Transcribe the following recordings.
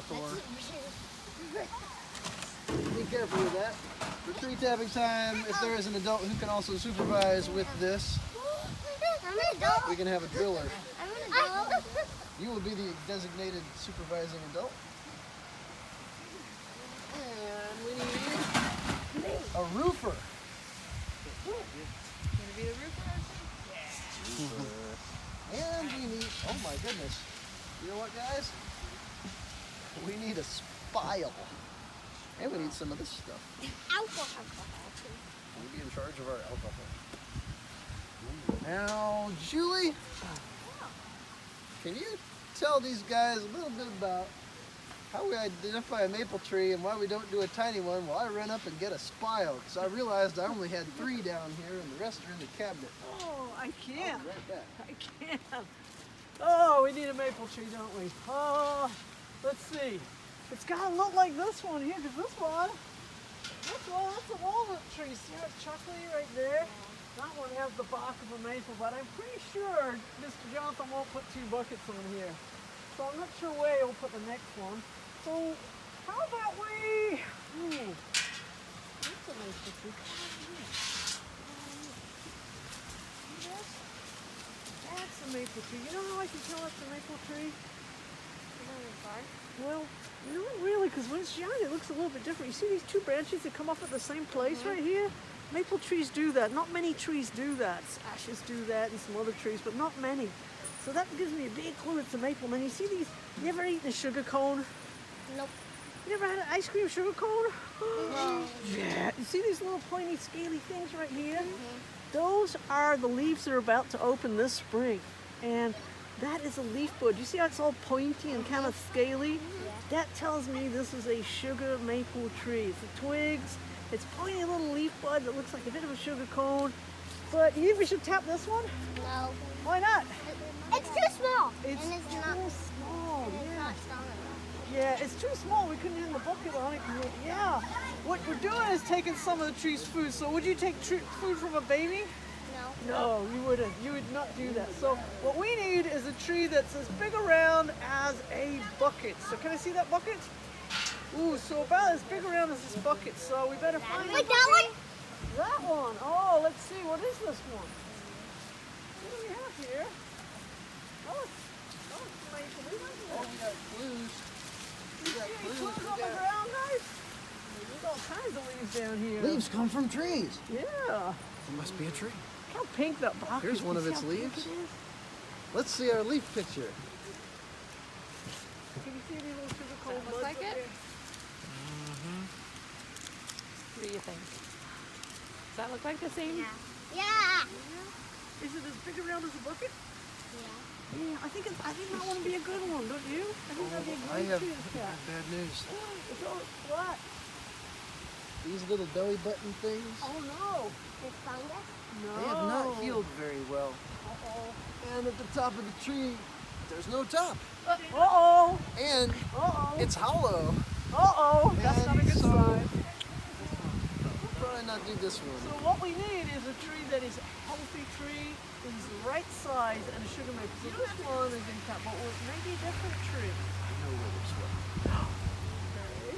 Thor. Be careful with that. For tree tapping time, if there is an adult who can also supervise with this, I'm an adult. we can have a driller. I'm an adult. You will be the designated supervising adult. And we need a roofer. Gonna be the roofer? And we need, oh my goodness. You know what, guys? We need a spile. And we need some of this stuff. Alcohol. We'll be in charge of our alcohol. Now, Julie, can you tell these guys a little bit about how we identify a maple tree and why we don't do a tiny one while I run up and get a spile? Because I realized I only had 3 down here and the rest are in the cabinet. Oh, I can't. I'll be right back. I can't. Oh, we need a maple tree, don't we? Oh, let's see. It's got to look like this one here, because this one, that's a walnut tree. See how it's chocolatey right there? That one has the bark of a maple, but I'm pretty sure Mr. Jonathan won't put 2 buckets on here. So I'm not sure where he'll put the next one. So how about we, that's a maple tree. That's a maple tree. You know how I can tell it's a maple tree? Well, not really, because when it's young, it looks a little bit different. You see these 2 branches that come up at the same place right here? Maple trees do that. Not many trees do that. Ashes do that and some other trees, but not many. So that gives me a big clue it's a maple. And then you see these, you ever eaten a sugar cone? Nope. You ever had an ice cream sugar cone? No. Yeah. You see these little pointy, scaly things right here? Those are the leaves that are about to open this spring. And that is a leaf bud. You see how it's all pointy and kind of scaly? That tells me this is a sugar maple tree. It's the twigs. It's pointy little leaf bud that looks like a bit of a sugar cone. But you think we should tap this one? No. Why not? It's too small. It's and it's not, too small. and it's Yeah. not strong enough. Yeah, it's too small. We couldn't hang the bucket on it. Yeah. What we're doing is taking some of the tree's food. So would you take food from a baby? No. No, you wouldn't. You would not do that. So what we need is a tree that's as big around as a bucket. So can I see that bucket? Ooh, so about as big around as this bucket. So we better find Like that one? that one. Oh, let's see. What is this one? What do we have here? Oh, it's maple. Oh, we got clues. We got Any clues. clues We on the got ground, guys? There's all kinds of leaves down here. leaves come from trees. Yeah. It must be a tree. Look how pink that box is. Here's one of See its how pink leaves. it is? Let's see our leaf picture. Can you see any little sugar cones? Looks like it? Mm-hmm. What do you think? Does that look like the same? Yeah. Is it as big around as a bucket? Yeah. Yeah, I think that one would be a good one, don't you? I think that'd be a I great have tree to tap. bad news. It's all flat. These little belly button things, Oh no. It's fungus. No. they have not healed very well. Uh-oh. And at the top of the tree, there's no top. Uh-oh. And Uh-oh. it's hollow. Uh-oh. That's not a good so- sign. We'll probably not do this So one. what we need is a tree that is a healthy tree, is the right size, and a sugar maple. So this one is in top, but maybe a different tree. I know where this one. Okay.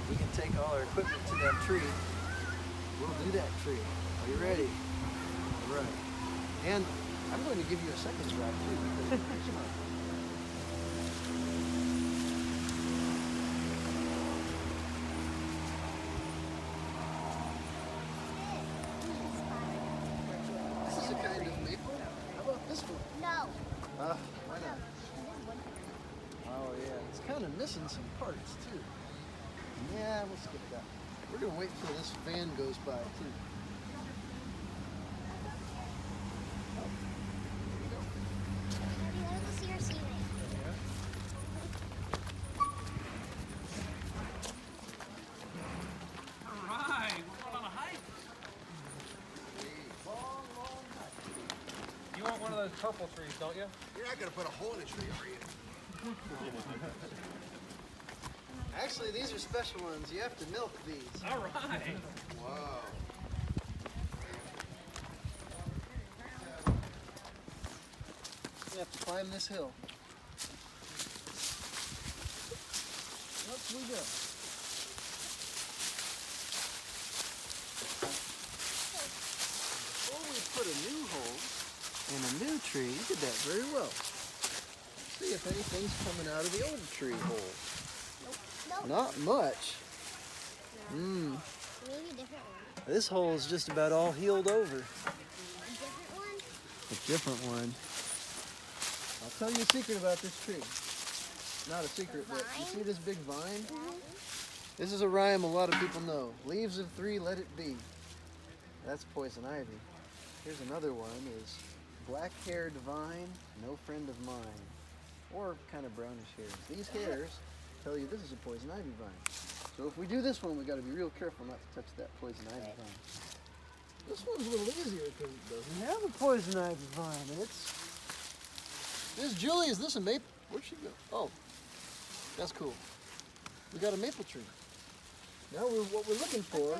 We can take all our equipment to that tree. We'll do that tree. Are you ready? All right. And I'm going to give you a second try too. Because come on. This is a kind of maple. How about this one? No. Why not? Oh yeah, it's kind of missing some parts too. Yeah, we'll skip that. We're gonna wait till this van goes by too. Daddy, let us see your ceiling. Alright, we're going on a hike. You want one of those purple trees, don't you? You're not gonna put a hole in a tree, are you? Actually, these are special ones. You have to milk these. Alright. Wow. You have to climb this hill. Up we go. Before we put a new hole in a new tree, you did that very well. See if anything's coming out of the old tree hole. Nope. Not much. Maybe a different one. This hole is just about all healed over. A different one? A different one. I'll tell you a secret about this tree. Not a secret, but you see this big vine? This is a rhyme a lot of people know. Leaves of 3, let it be. That's poison ivy. Here's another one is black-haired vine, no friend of mine. Or kind of brownish hairs. These hairs tell you this is a poison ivy vine. So if we do this one, we got to be real careful not to touch that poison ivy vine. This one's a little easier because it doesn't have a poison ivy vine. This Julie, is this a maple? Where'd she go? Oh, that's cool. We got a maple tree. Now what we're looking for,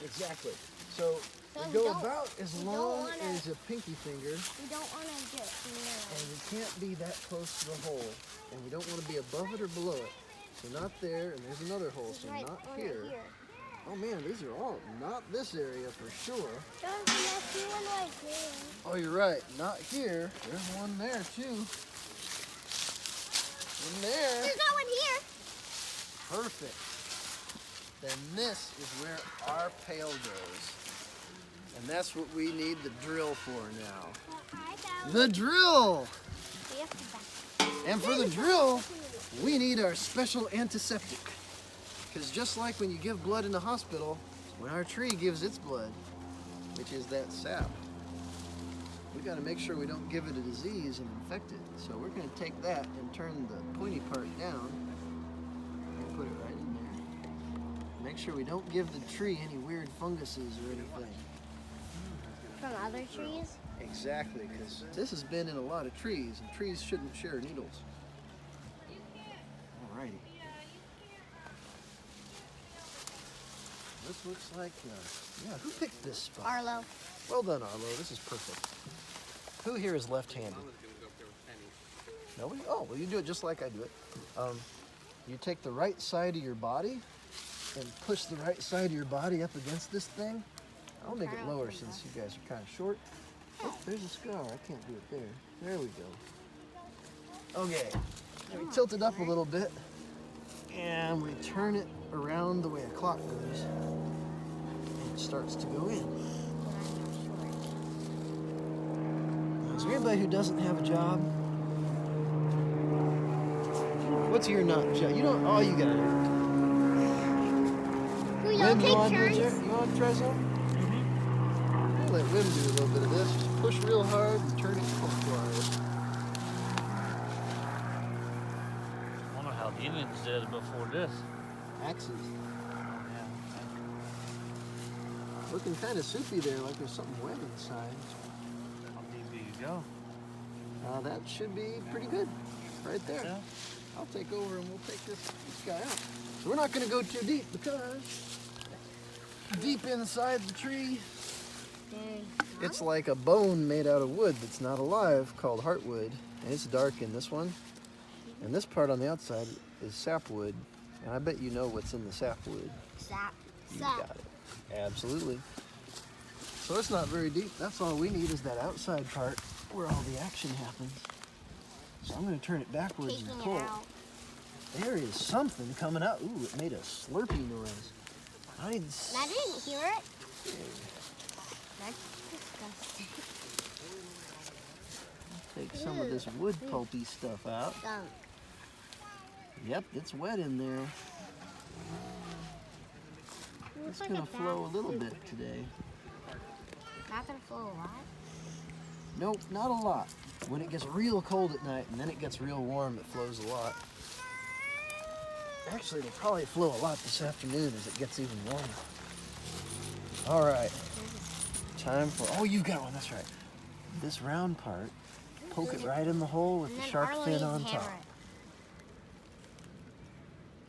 exactly. So we go about as long as a pinky finger, We don't want to get near and we can't be that close to the hole, and we don't want to be above it or below it. So not there, and there's another hole, so Right, not one here. right here. Oh man, these are all, not this area for sure. There's a messy one right there. Oh, you're right, not here. There's one there too. One there. There's no one here. Perfect. Then this is where our pail goes. And that's what we need the drill for now. I found The drill! we have to back. And for the drill, we need our special antiseptic. Because just like when you give blood in the hospital, when our tree gives its blood, which is that sap, we got to make sure we don't give it a disease and infect it. So we're going to take that and turn the pointy part down and put it right in there. Make sure we don't give the tree any weird funguses or anything. From other trees? Exactly, because this has been in a lot of trees, and trees shouldn't share needles. Alrighty. This looks like, yeah, who picked this spot? Arlo. Well done, Arlo. This is perfect. Who here is left-handed? Nobody? Oh, well, you do it just like I do it. You take the right side of your body and push the right side of your body up against this thing. I'll make it lower since you guys are kind of short. Oh, there's a scar. I can't do it there. There we go. Okay. Now we tilt it up a little bit and we turn it around the way a clock goes. And it starts to go in. Now, is there anybody who doesn't have a job? What's your not job? You don't. Oh, you got it. Who y'all Wim, you take want to turns? try something? I'll let Wim do a little bit of this. Just push real hard and turn it clockwise. I wonder how the Indians did it before this. Axes. Looking kind of soupy there, like there's something wet inside. How deep do you go? That should be pretty good, right there. Yeah. I'll take over and we'll take this guy out. So we're not going to go too deep because deep inside the tree, it's like a bone made out of wood that's not alive called heartwood, and it's dark in this one. And this part on the outside is sapwood, and I bet you know what's in the sapwood. Sap. You got it. Absolutely. So it's not very deep. That's all we need is that outside part where all the action happens. So I'm going to turn it backwards Taking and it pull. out. There is something coming out. Ooh, it made a slurpy noise. I need I didn't hear it. That's disgusting. take some of this wood pulpy stuff out. Gum. Yep, it's wet in there. It's going to flow a little bit today. Not gonna flow a lot. Nope, not a lot. When it gets real cold at night and then it gets real warm, it flows a lot. Actually, it'll probably flow a lot this afternoon as it gets even warmer. All right, time for, oh, you got one, that's right. This round part, poke it right in the hole with And the then sharp Arlo fin needs on to hammer top.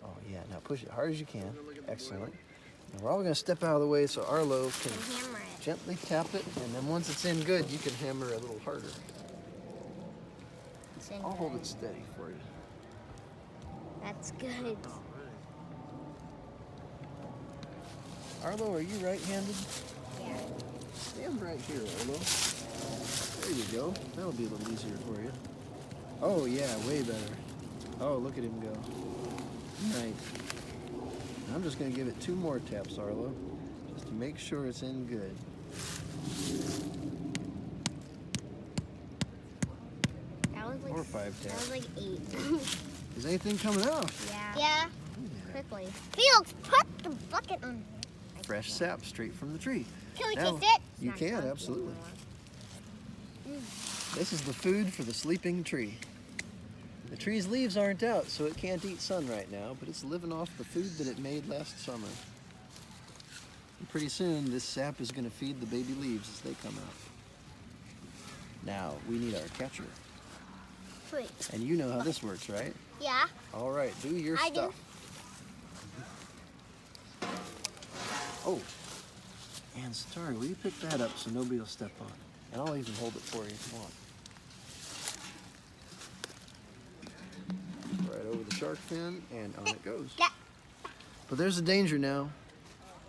Oh yeah, now push it hard as you can. Excellent. And we're all gonna step out of the way so Arlo can And hammer it. gently tap it, and then once it's in good, you can hammer a little harder. It's in I'll hold good. it steady for you. That's good. Arlo, are you right-handed? Yeah. Stand right here, Arlo. There you go. That'll be a little easier for you. Oh, yeah, way better. Oh, look at him go. Nice. I'm just going to give it 2 more taps, Arlo, just to make sure it's in good. That was like Or 5 That taps. was like 8. Is anything coming out? Yeah. Yeah. Quickly. Felix, put the bucket on. Fresh sap straight from the tree. Can we Now, taste it? You can, absolutely. This is the food for the sleeping tree. The tree's leaves aren't out, so it can't eat sun right now, but it's living off the food that it made last summer. And pretty soon, this sap is going to feed the baby leaves as they come out. Now, we need our catcher. Wait. And you know how this works, right? Yeah. All right, do your I do. stuff. Oh, and sorry, will you pick that up so nobody will step on it? And I'll even hold it for you if you want. Right over the shark fin, and on it goes. Yeah. But there's a danger now.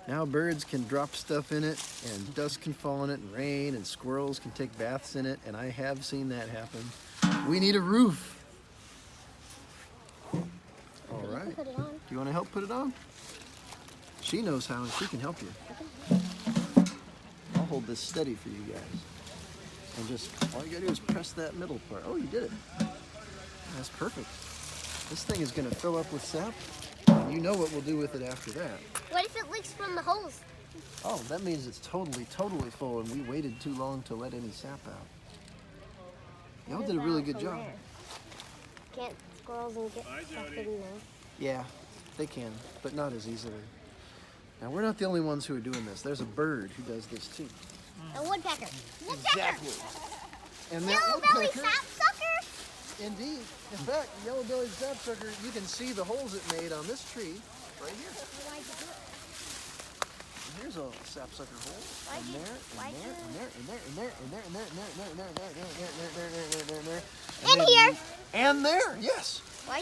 Now birds can drop stuff in it, and dust can fall in it, and rain, and squirrels can take baths in it, and I have seen that happen. We need a roof. All right. Put it on. Do you want to help put it on? She knows how, and she can help you. I'll hold this steady for you guys. And just, all you gotta do is press that middle part. Oh, you did it. That's perfect. This thing is gonna fill up with sap. And you know what we'll do with it after that. What if it leaks from the holes? Oh, that means it's totally full, and we waited too long to let any sap out. Y'all did a really good job. Can't squirrels and get stuff in there? Yeah, they can, but not as easily. Now, we're not the only ones who are doing this. There's a bird who does this too. A woodpecker. Exactly. And that Yellow-bellied woodpecker, sapsucker? indeed. In fact, yellow-bellied sapsucker, you can see the holes it made on this tree right here. Why'd you do it? Here's a sapsucker hole. Why'd you- why'd you- And there, and there, and there, and there, and there, and there, and there, and there, and there, and there, and there, and there, and there, and there, and there, In here. And there, yes.